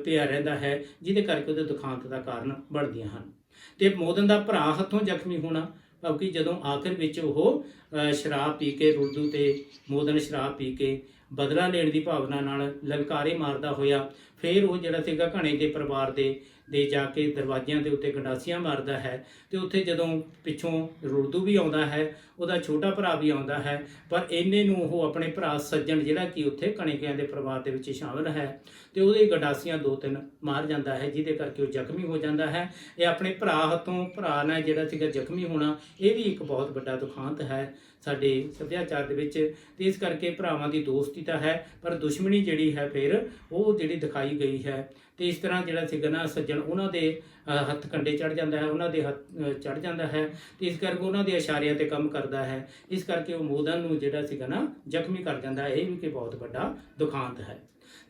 ਪਿਆ ਰਹਿੰਦਾ ਹੈ, ਜਿਹਦੇ ਕਰਕੇ ਉਹਦੇ ਦੁਖਾਂਤ ਦਾ ਕਾਰਨ ਬਣਦੀਆਂ ਹਨ। ਤੇ ਮੋਦਨ ਦਾ ਭਰਾ ਹੱਥੋਂ ਜ਼ਖਮੀ ਹੋਣਾ, ਕਿਉਂਕਿ ਜਦੋਂ ਆਖਿਰ ਵਿੱਚ ਉਹ ਸ਼ਰਾਬ ਪੀ ਕੇ, ਰੁਲਦੂ ਤੇ ਮੋਦਨ ਸ਼ਰਾਬ ਪੀ ਕੇ ਬਦਲਾ ਲੈਣ ਦੀ ਭਾਵਨਾ ਨਾਲ ਲਲਕਾਰੇ ਮਾਰਦਾ ਹੋਇਆ, ਫਿਰ ਉਹ ਜਿਹੜਾ ਸੀਗਾ ਘਣੇ ਦੇ ਪਰਿਵਾਰ ਦੇ ਜਾ ਕੇ ਦਰਵਾਜ਼ਿਆਂ ਦੇ ਉੱਤੇ ਗੰਡਾਸੀਆਂ ਮਾਰਦਾ ਹੈ। ਤੇ ਉੱਥੇ ਜਦੋਂ ਪਿੱਛੋਂ ਰੁਲਦੂ ਵੀ ਆਉਂਦਾ ਹੈ, ਉਹਦਾ ਛੋਟਾ ਭਰਾ ਵੀ ਆਉਂਦਾ ਹੈ, ਪਰ ਇੰਨੇ ਨੂੰ ਉਹ ਆਪਣੇ ਭਰਾ ਸੱਜਣ, ਜਿਹੜਾ ਕਿ ਉੱਥੇ ਘਣੇਕਿਆਂ ਦੇ ਪਰਿਵਾਰ ਦੇ ਵਿੱਚ ਸ਼ਾਮਿਲ ਹੈ, ਤੇ ਉਹਦੇ ਗੰਡਾਸੀਆਂ 2-3 ਮਾਰ ਜਾਂਦਾ ਹੈ, ਜਿਹਦੇ ਕਰਕੇ ਉਹ ਜ਼ਖਮੀ ਹੋ ਜਾਂਦਾ ਹੈ। ਇਹ ਆਪਣੇ ਭਰਾ ਹੱਥੋਂ, ਭਰਾ ਨਾਲ ਜਿਹੜਾ ਸੀਗਾ ਜ਼ਖਮੀ ਹੋਣਾ, ਇਹ ਵੀ ਇੱਕ ਬਹੁਤ ਵੱਡਾ ਦੁਖਾਂਤ ਹੈ ਸਾਡੇ ਸੱਭਿਆਚਾਰ ਦੇ ਵਿੱਚ। ਤੇ ਇਸ ਕਰਕੇ ਭਰਾਵਾਂ ਦੀ ਦੋਸਤੀ ਤਾਂ ਹੈ, ਪਰ ਦੁਸ਼ਮਣੀ ਜਿਹੜੀ ਹੈ ਫਿਰ ਉਹ ਜਿਹੜੀ ਦਿਖਾਈ ਗਈ ਹੈ। ਤੇ ਇਸ ਤਰ੍ਹਾਂ ਜਿਹੜਾ ਸੀਗਾ ਨਾ, ਸੱਜਣ ਉਹਨਾਂ ਦੇ ਹੱਥ ਕੰਡੇ ਚੜ ਜਾਂਦਾ ਹੈ, ਉਹਨਾਂ ਦੇ ਹੱਥ ਚੜ ਜਾਂਦਾ ਹੈ, ਤੇ ਇਸ ਕਰਕੇ ਉਹਨਾਂ ਦੇ ਇਸ਼ਾਰਿਆਂ ਤੇ ਕੰਮ ਕਰਦਾ ਹੈ। ਇਸ ਕਰਕੇ ਉਹ ਮੋਦਨ ਨੂੰ ਜਿਹੜਾ ਸੀਗਾ ਨਾ ਜ਼ਖਮੀ ਕਰ ਜਾਂਦਾ ਹੈ। ਇਹ ਵੀ ਕਿ ਬਹੁਤ ਵੱਡਾ ਦੁਖਾਂਤ ਹੈ।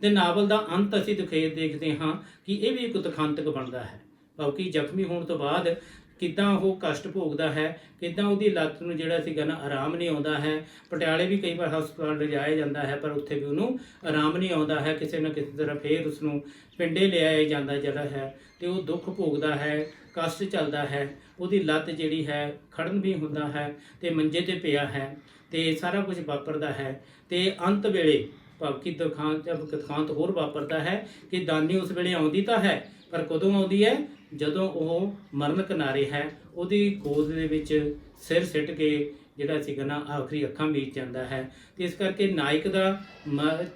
ਤੇ ਨਾਵਲ ਦਾ ਅੰਤ ਅਸੀਂ ਦੇਖਦੇ ਹਾਂ ਕਿ ਇਹ ਵੀ ਇੱਕ ਦੁਖਾਂਤਕ ਬਣਦਾ ਹੈ, ਕਿਉਂਕਿ ਜ਼ਖਮੀ ਹੋਣ ਤੋਂ ਬਾਅਦ ਕਿੱਦਾਂ ਉਹ ਕਸ਼ਟ ਭੋਗਦਾ ਹੈ, ਕਿੱਦਾਂ ਉਹਦੀ ਲੱਤ ਨੂੰ ਜਿਹੜਾ ਸੀਗਾ ਨਾ ਆਰਾਮ ਨਹੀਂ ਆਉਂਦਾ ਹੈ। ਪਟਿਆਲੇ ਵੀ ਕਈ ਵਾਰ ਹਸਪਤਾਲ ਲਿਜਾਇਆ ਜਾਂਦਾ ਹੈ, ਪਰ ਉੱਥੇ ਵੀ ਉਹਨੂੰ ਆਰਾਮ ਨਹੀਂ ਆਉਂਦਾ ਹੈ। ਕਿਸੇ ਨਾ ਕਿਸੇ ਤਰ੍ਹਾਂ ਫਿਰ ਉਸ ਨੂੰ ਪਿੰਡੇ ਲਿਆਇਆ ਜਾਂਦਾ ਜਿਹੜਾ ਹੈ, ਤੇ ਉਹ ਦੁੱਖ ਭੋਗਦਾ ਹੈ, ਕਸ਼ਟ ਚੱਲਦਾ ਹੈ। ਉਹਦੀ ਲੱਤ ਜਿਹੜੀ ਹੈ, ਖੜਨ ਵੀ ਹੁੰਦਾ ਹੈ ਤੇ ਮੰਜੇ ਤੇ ਪਿਆ ਹੈ, ਤੇ ਸਾਰਾ ਕੁਝ ਵਾਪਰਦਾ ਹੈ। ਤੇ ਅੰਤ ਵੇਲੇ ਭਾਵਕੀ ਦੁਖਾਂਤ ਹੋਰ ਵਾਪਰਦਾ ਹੈ ਕਿ ਦਾਨੀ ਉਸ ਵੇਲੇ ਆਉਂਦੀ ਤਾਂ ਹੈ, ਪਰ ਕਦੋਂ ਆਉਂਦੀ ਹੈ? ਜਦੋਂ ਉਹ ਮਰਨ ਕਿਨਾਰੇ ਹੈ, ਉਹਦੀ ਗੋਦ ਦੇ ਵਿੱਚ ਸਿਰ ਸਿੱਟ ਕੇ ਜਿਹੜਾ ਸੀਗਾ ਨਾ ਆਖਰੀ ਅੱਖਾਂ ਮੀਚ ਜਾਂਦਾ ਹੈ। ਤੇ ਇਸ ਕਰਕੇ ਨਾਇਕ ਦਾ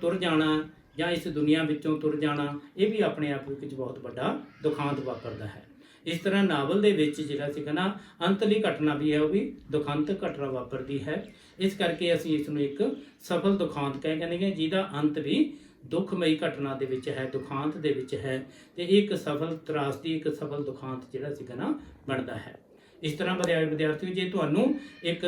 ਤੁਰ ਜਾਣਾ ਜਾਂ ਇਸ ਦੁਨੀਆ ਵਿੱਚੋਂ ਤੁਰ ਜਾਣਾ, ਇਹ ਵੀ ਆਪਣੇ ਆਪ ਵਿੱਚ ਬਹੁਤ ਵੱਡਾ ਦੁਖਾਂਤ ਵਾਪਰਦਾ ਹੈ। ਇਸ ਤਰ੍ਹਾਂ ਨਾਵਲ ਦੇ ਵਿੱਚ ਜਿਹੜਾ ਸੀਗਾ ਨਾ ਅੰਤਲੀ ਘਟਨਾ ਵੀ ਹੈ, ਉਹ ਵੀ ਦੁਖਾਂਤਕ ਘਟਨਾ ਵਾਪਰਦੀ ਹੈ। ਇਸ ਕਰਕੇ ਅਸੀਂ ਇਸ ਨੂੰ ਇੱਕ ਸਫਲ ਦੁਖਾਂਤ ਕਹਿੰਦੇ ਹਾਂ, ਜਿਹਦਾ ਅੰਤ ਵੀ ਦੁੱਖਮਈ ਘਟਨਾ ਦੇ ਵਿੱਚ ਹੈ, ਦੁਖਾਂਤ ਦੇ ਵਿੱਚ ਹੈ। ਤੇ ਇੱਕ ਸਫਲ ਤਰਾਸਦੀ, ਇੱਕ ਸਫਲ ਦੁਖਾਂਤ ਜਿਹੜਾ ਸੀਗਾ ਨਾ ਬਣਦਾ ਹੈ। ਇਸ ਤਰ੍ਹਾਂ ਵਿਦਿਆਰਥੀਓ, ਜੇ ਤੁਹਾਨੂੰ ਇੱਕ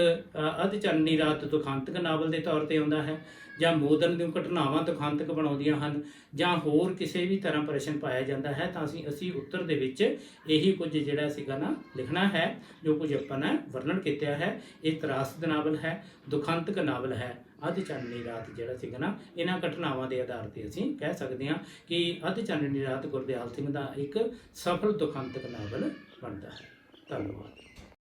ਅੱਧ ਚਾਨਣੀ ਰਾਤ ਦੁਖਾਂਤਕ ਨਾਵਲ ਦੇ ਤੌਰ ਤੇ ਆਉਂਦਾ ਹੈ, ਜਾਂ ਮੋਦਨ ਦੀਆਂ ਘਟਨਾਵਾਂ ਦੁਖਾਂਤਕ ਬਣਾਉਂਦੀਆਂ ਹਨ, ਜਾਂ ਹੋਰ ਕਿਸੇ ਵੀ ਤਰ੍ਹਾਂ ਪ੍ਰਸ਼ਨ ਪਾਇਆ ਜਾਂਦਾ ਹੈ, ਤਾਂ ਅਸੀਂ ਉੱਤਰ ਦੇ ਵਿੱਚ ਇਹੀ ਕੁਝ ਜਿਹੜਾ ਸੀਗਾ ਨਾ ਲਿਖਣਾ ਹੈ, ਜੋ ਕੁਝ ਆਪਾਂ ਨੇ ਵਰਣਨ ਕੀਤਾ ਹੈ। ਇਹ ਤਰਾਸਦ ਨਾਵਲ ਹੈ, ਦੁਖਾਂਤਕ ਨਾਵਲ ਹੈ। ਅੱਧ ਚਾਨਣੀ ਰਾਤ ਜਿਹੜਾ ਸੀਗਾ ਨਾ, ਇਹਨਾਂ ਘਟਨਾਵਾਂ ਦੇ ਆਧਾਰ ਤੇ ਅਸੀਂ ਕਹਿ ਸਕਦੇ ਹਾਂ ਕਿ ਅੱਧ ਚਾਨਣੀ ਰਾਤ ਗੁਰਦਿਆਲ ਸਿੰਘ ਦਾ ਇੱਕ ਸਫਲ ਦੁਖਾਂਤਕ ਨਾਵਲ ਬਣਦਾ ਹੈ। ਧੰਨਵਾਦ।